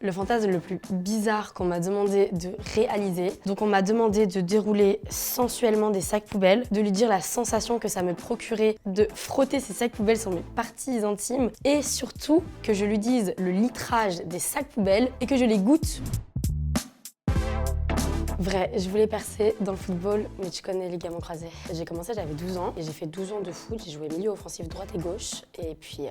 le fantasme le plus bizarre qu'on m'a demandé de réaliser. Donc on m'a demandé de dérouler sensuellement des sacs poubelles, de lui dire la sensation que ça me procurait de frotter ces sacs poubelles sur mes parties intimes et surtout que je lui dise le litrage des sacs poubelles et que je les goûte. Vrai, je voulais percer dans le football, mais tu connais les ligaments croisés. J'ai commencé, j'avais 12 ans et j'ai fait 12 ans de foot. J'ai joué milieu offensif droite et gauche et puis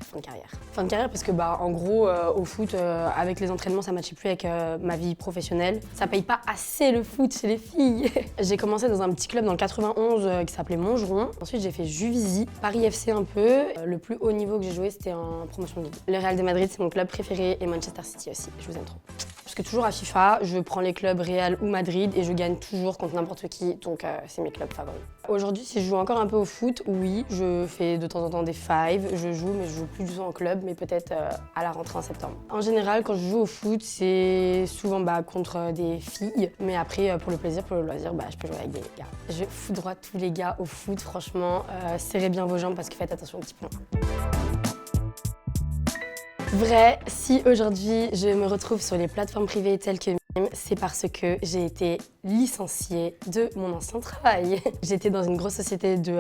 fin de carrière. Fin de carrière parce que en gros au foot avec les entraînements ça matchait plus avec ma vie professionnelle. Ça paye pas assez le foot chez les filles. J'ai commencé dans un petit club dans le 91 qui s'appelait Montgeron. Ensuite j'ai fait Juvisy, Paris FC un peu. Le plus haut niveau que j'ai joué c'était en promotion de ligue. Le Real de Madrid c'est mon club préféré et Manchester City aussi. Je vous aime trop. Parce que toujours à FIFA, je prends les clubs Real ou Madrid et je gagne toujours contre n'importe qui, donc c'est mes clubs favoris. Aujourd'hui, si je joue encore un peu au foot, oui, je fais de temps en temps des fives, je joue, mais je joue plus du tout en club, mais peut-être à la rentrée en septembre. En général, quand je joue au foot, c'est souvent contre des filles, mais après, pour le plaisir, pour le loisir, je peux jouer avec des gars. Je foudroie tous les gars au foot, franchement, serrez bien vos jambes parce que faites attention aux petits points. Vrai, si aujourd'hui je me retrouve sur les plateformes privées telles que Mime, c'est parce que j'ai été licenciée de mon ancien travail. J'étais dans une grosse société de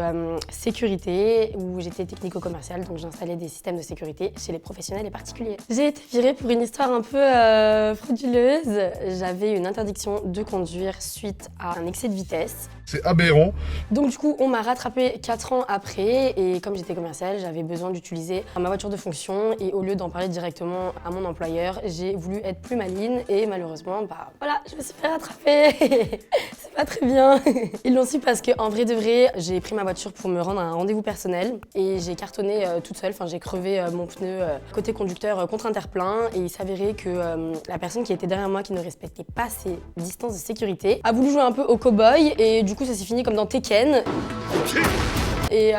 sécurité où j'étais technico-commerciale, donc j'installais des systèmes de sécurité chez les professionnels et particuliers. J'ai été virée pour une histoire un peu frauduleuse. J'avais une interdiction de conduire suite à un excès de vitesse. C'est aberrant. Donc du coup, on m'a rattrapée 4 ans après et comme j'étais commerciale, j'avais besoin d'utiliser ma voiture de fonction et au lieu d'en parler directement à mon employeur, j'ai voulu être plus maligne et malheureusement, voilà, je me suis fait rattraper. C'est pas très bien. Ils l'ont su parce qu'en vrai de vrai, j'ai pris ma voiture pour me rendre à un rendez-vous personnel et j'ai cartonné toute seule, j'ai crevé mon pneu côté conducteur contre un terre-plein et il s'avérait que la personne qui était derrière moi qui ne respectait pas ses distances de sécurité a voulu jouer un peu au cow-boy et du coup ça s'est fini comme dans Tekken. Et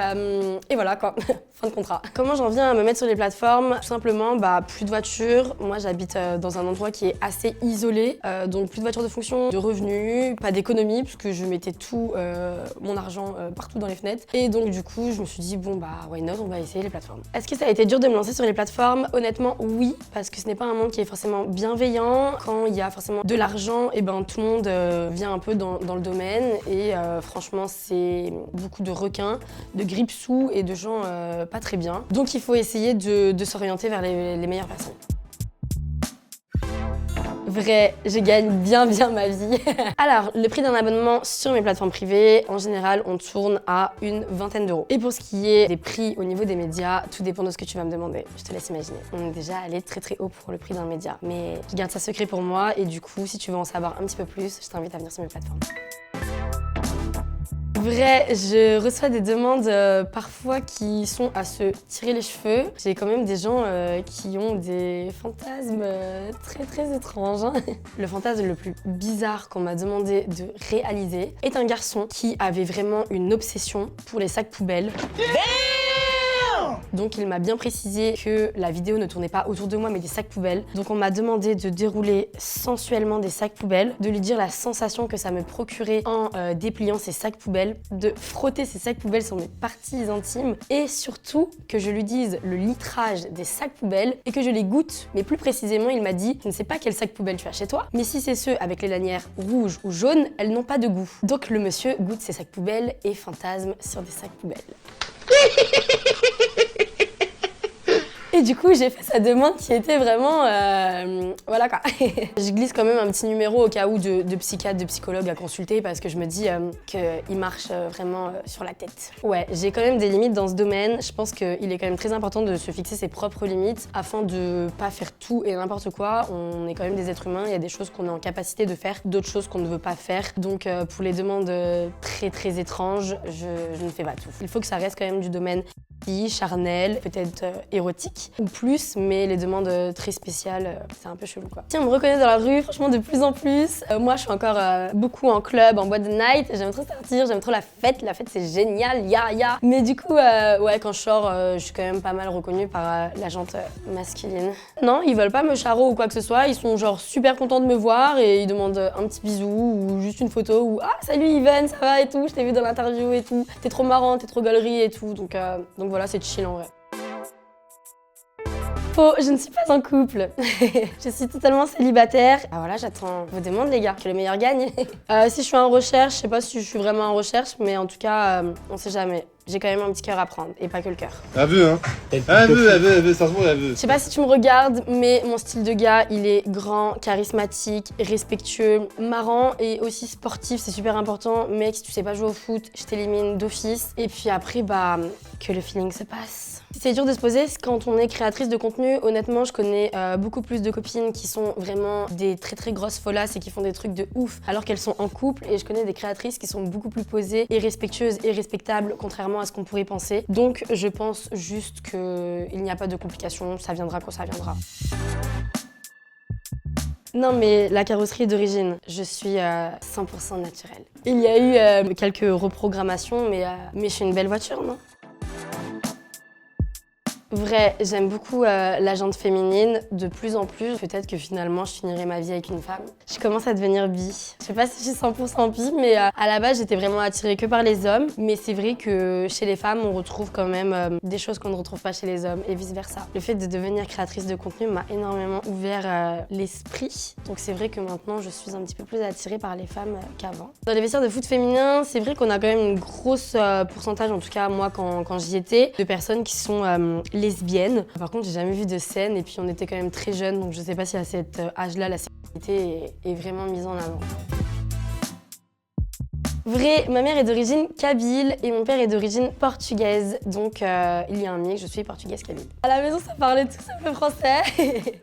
voilà quoi, fin de contrat. Comment j'en viens à me mettre sur les plateformes? Tout simplement, plus de voitures. Moi j'habite dans un endroit qui est assez isolé, donc plus de voitures de fonction, de revenus, pas d'économie, puisque je mettais tout mon argent partout dans les fenêtres. Et donc du coup, je me suis dit, why not, on va essayer les plateformes. Est-ce que ça a été dur de me lancer sur les plateformes? Honnêtement, oui, parce que ce n'est pas un monde qui est forcément bienveillant. Quand il y a forcément de l'argent, et tout le monde vient un peu dans le domaine. Et franchement, c'est beaucoup de requins, de grippe-sous et de gens pas très bien. Donc il faut essayer de s'orienter vers les meilleures personnes. Vrai, je gagne bien ma vie. Alors, le prix d'un abonnement sur mes plateformes privées, en général, on tourne à une vingtaine d'euros. Et pour ce qui est des prix au niveau des médias, tout dépend de ce que tu vas me demander. Je te laisse imaginer. On est déjà allé très haut pour le prix d'un média. Mais je garde ça secret pour moi et du coup, si tu veux en savoir un petit peu plus, je t'invite à venir sur mes plateformes. Vrai, je reçois des demandes parfois qui sont à se tirer les cheveux. J'ai quand même des gens qui ont des fantasmes très étranges. Le fantasme le plus bizarre qu'on m'a demandé de réaliser est un garçon qui avait vraiment une obsession pour les sacs poubelles. Donc il m'a bien précisé que la vidéo ne tournait pas autour de moi mais des sacs poubelles. Donc on m'a demandé de dérouler sensuellement des sacs poubelles, de lui dire la sensation que ça me procurait en dépliant ces sacs poubelles, de frotter ces sacs poubelles sur mes parties intimes et surtout que je lui dise le litrage des sacs poubelles et que je les goûte. Mais plus précisément il m'a dit, je ne sais pas quel sac poubelle tu as chez toi, mais si c'est ceux avec les lanières rouges ou jaunes, elles n'ont pas de goût. Donc le monsieur goûte ces sacs poubelles et fantasme sur des sacs poubelles. Et du coup, j'ai fait sa demande qui était vraiment... voilà quoi. Je glisse quand même un petit numéro au cas où de psychiatre, de psychologue à consulter parce que je me dis qu'il marche vraiment sur la tête. Ouais, j'ai quand même des limites dans ce domaine. Je pense qu'il est quand même très important de se fixer ses propres limites afin de pas faire tout et n'importe quoi. On est quand même des êtres humains, il y a des choses qu'on est en capacité de faire, d'autres choses qu'on ne veut pas faire. Donc pour les demandes très étranges, je ne fais pas tout. Il faut que ça reste quand même du domaine charnel, peut-être érotique ou plus, mais les demandes très spéciales, c'est un peu chelou quoi. Si on me reconnaît dans la rue, franchement de plus en plus. Moi je suis encore beaucoup en club, en boîte de night, j'aime trop sortir, j'aime trop la fête c'est génial, ya. Mais du coup, ouais, quand je sors, je suis quand même pas mal reconnue par la gente masculine. Non, ils veulent pas me charo ou quoi que ce soit, ils sont genre super contents de me voir et ils demandent un petit bisou ou juste une photo ou « Ah salut Yvan, ça va et tout, je t'ai vu dans l'interview et tout, t'es trop marrant, t'es trop gaulerie et tout ». Donc voilà, c'est chill en vrai. Faux, je ne suis pas en couple. Je suis totalement célibataire. Ah voilà, j'attends vos demandes les gars, que le meilleur gagne. Si je suis en recherche, je sais pas si je suis vraiment en recherche, mais en tout cas, on sait jamais. J'ai quand même un petit cœur à prendre, et pas que le cœur. Elle veut, hein. Elle veut, ça se voit, elle veut. Je sais pas si tu me regardes, mais mon style de gars, il est grand, charismatique, respectueux, marrant et aussi sportif, c'est super important. Mec, si tu sais pas jouer au foot, je t'élimine d'office. Et puis après, bah, que le feeling se passe. C'est dur de se poser quand on est créatrice de contenu. Honnêtement, je connais beaucoup plus de copines qui sont vraiment des très grosses folasses et qui font des trucs de ouf alors qu'elles sont en couple. Et je connais des créatrices qui sont beaucoup plus posées et respectueuses et respectables, contrairement à ce qu'on pourrait penser. Donc je pense juste qu'il n'y a pas de complications, ça viendra quand ça viendra. Non mais la carrosserie est d'origine, je suis 100% naturelle. Il y a eu quelques reprogrammations, mais je suis une belle voiture, non ? Vrai, j'aime beaucoup la jante féminine, de plus en plus. Peut-être que finalement, je finirai ma vie avec une femme. Je commence à devenir bi. Je sais pas si je suis 100% bi, mais à la base, j'étais vraiment attirée que par les hommes. Mais c'est vrai que chez les femmes, on retrouve quand même des choses qu'on ne retrouve pas chez les hommes et vice-versa. Le fait de devenir créatrice de contenu m'a énormément ouvert l'esprit. Donc c'est vrai que maintenant, je suis un petit peu plus attirée par les femmes qu'avant. Dans les vestiaires de foot féminin, c'est vrai qu'on a quand même une grosse pourcentage, en tout cas moi quand j'y étais, de personnes qui sont lesbienne. Par contre, j'ai jamais vu de scène et puis on était quand même très jeunes, donc je sais pas si à cet âge-là, la sexualité est vraiment mise en avant. Vrai, ma mère est d'origine kabyle et mon père est d'origine portugaise, donc il y a un mix, je suis portugaise kabyle. À la maison, ça parlait tous un peu français,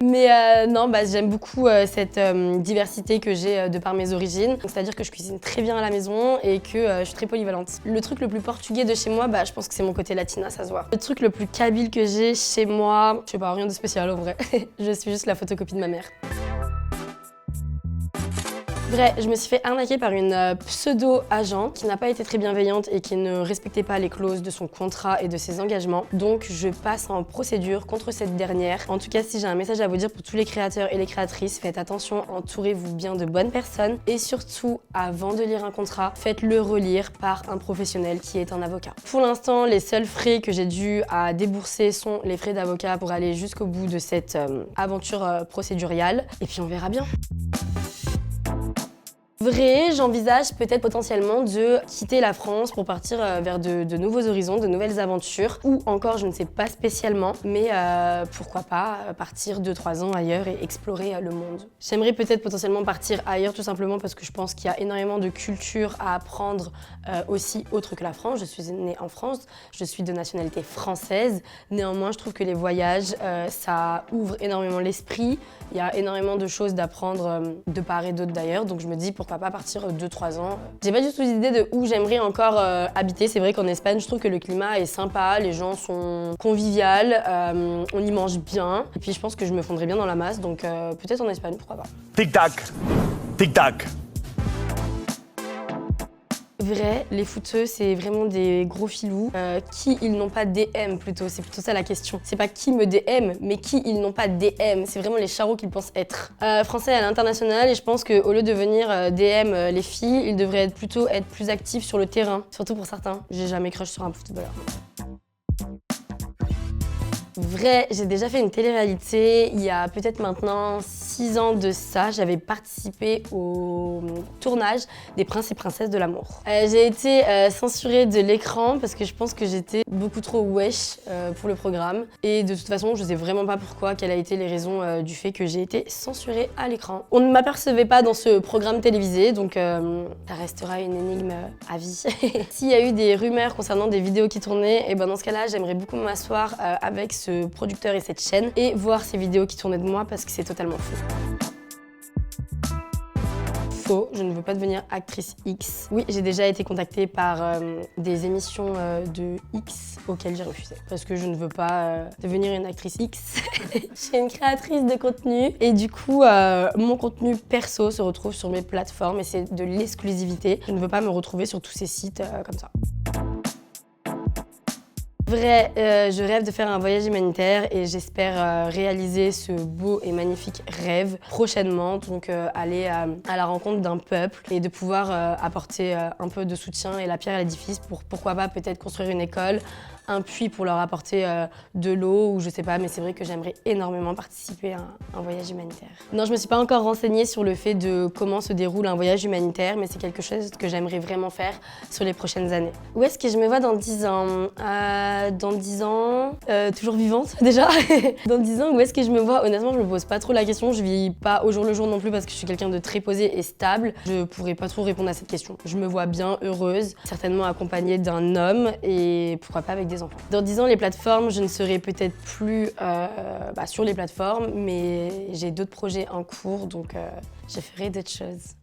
mais non, bah, j'aime beaucoup cette diversité que j'ai de par mes origines. C'est-à-dire que je cuisine très bien à la maison et que je suis très polyvalente. Le truc le plus portugais de chez moi, bah, je pense que c'est mon côté latina, ça se voit. Le truc le plus kabyle que j'ai chez moi, je sais pas, rien de spécial en vrai. Je suis juste la photocopie de ma mère. Vrai, je me suis fait arnaquer par une pseudo-agent qui n'a pas été très bienveillante et qui ne respectait pas les clauses de son contrat et de ses engagements. Donc je passe en procédure contre cette dernière. En tout cas, si j'ai un message à vous dire pour tous les créateurs et les créatrices, faites attention, entourez-vous bien de bonnes personnes et surtout, avant de lire un contrat, faites-le relire par un professionnel qui est un avocat. Pour l'instant, les seuls frais que j'ai dû à débourser sont les frais d'avocat pour aller jusqu'au bout de cette aventure procéduriale. Et puis on verra bien. Vrai, j'envisage peut-être potentiellement de quitter la France pour partir vers de nouveaux horizons, de nouvelles aventures, ou encore je ne sais pas spécialement, mais pourquoi pas partir 2-3 ans ailleurs et explorer le monde. J'aimerais peut-être potentiellement partir ailleurs tout simplement parce que je pense qu'il y a énormément de culture à apprendre aussi autre que la France. Je suis née en France, je suis de nationalité française, néanmoins je trouve que les voyages, ça ouvre énormément l'esprit, il y a énormément de choses d'apprendre de part et d'autre d'ailleurs, donc je me dis pourquoi pas partir 2-3 ans. J'ai pas du tout d'idée de où j'aimerais encore habiter. C'est vrai qu'en Espagne, je trouve que le climat est sympa, les gens sont conviviales, on y mange bien. Et puis je pense que je me fondrais bien dans la masse, donc peut-être en Espagne, pourquoi pas. Tic-tac, tic-tac. Vrai, les footeux, c'est vraiment des gros filous. Qui ils n'ont pas DM plutôt, c'est plutôt ça la question. C'est pas qui me DM, mais qui ils n'ont pas DM. C'est vraiment les charros qu'ils pensent être. Français à l'international et je pense qu'au lieu de venir DM les filles, ils devraient plutôt être plus actifs sur le terrain. Surtout pour certains. J'ai jamais crush sur un footballeur. Vrai, j'ai déjà fait une télé-réalité il y a peut-être maintenant 6 ans de ça. J'avais participé au tournage des Princes et Princesses de l'amour. J'ai été censurée de l'écran parce que je pense que j'étais beaucoup trop wesh pour le programme. Et de toute façon, je sais vraiment pas pourquoi, quelles a été les raisons du fait que j'ai été censurée à l'écran. On ne m'apercevait pas dans ce programme télévisé, donc ça restera une énigme à vie. S'il y a eu des rumeurs concernant des vidéos qui tournaient, et ben dans ce cas-là, j'aimerais beaucoup m'asseoir avec ce producteur et cette chaîne et voir ces vidéos qui tournaient de moi parce que c'est totalement faux. Faux, je ne veux pas devenir actrice X. Oui, j'ai déjà été contactée par des émissions de X auxquelles j'ai refusé parce que je ne veux pas devenir une actrice X. Je suis une créatrice de contenu et du coup, mon contenu perso se retrouve sur mes plateformes et c'est de l'exclusivité. Je ne veux pas me retrouver sur tous ces sites comme ça. Vrai, je rêve de faire un voyage humanitaire et j'espère réaliser ce beau et magnifique rêve prochainement. Donc aller à la rencontre d'un peuple et de pouvoir apporter un peu de soutien et la pierre à l'édifice pour pourquoi pas peut-être construire une école, un puits pour leur apporter de l'eau ou je sais pas, mais c'est vrai que j'aimerais énormément participer à un voyage humanitaire. Non, je me suis pas encore renseignée sur le fait de comment se déroule un voyage humanitaire, mais c'est quelque chose que j'aimerais vraiment faire sur les prochaines années. Où est-ce que je me vois dans 10 ans? Dans 10 ans, toujours vivante déjà. Dans 10 ans, où est-ce que je me vois? Honnêtement, je me pose pas trop la question. Je vis pas au jour le jour non plus parce que je suis quelqu'un de très posé et stable. Je pourrais pas trop répondre à cette question. Je me vois bien heureuse, certainement accompagnée d'un homme et pourquoi pas avec des enfants. Dans 10 ans, les plateformes, je ne serai peut-être plus sur les plateformes, mais j'ai d'autres projets en cours, donc je ferai d'autres choses.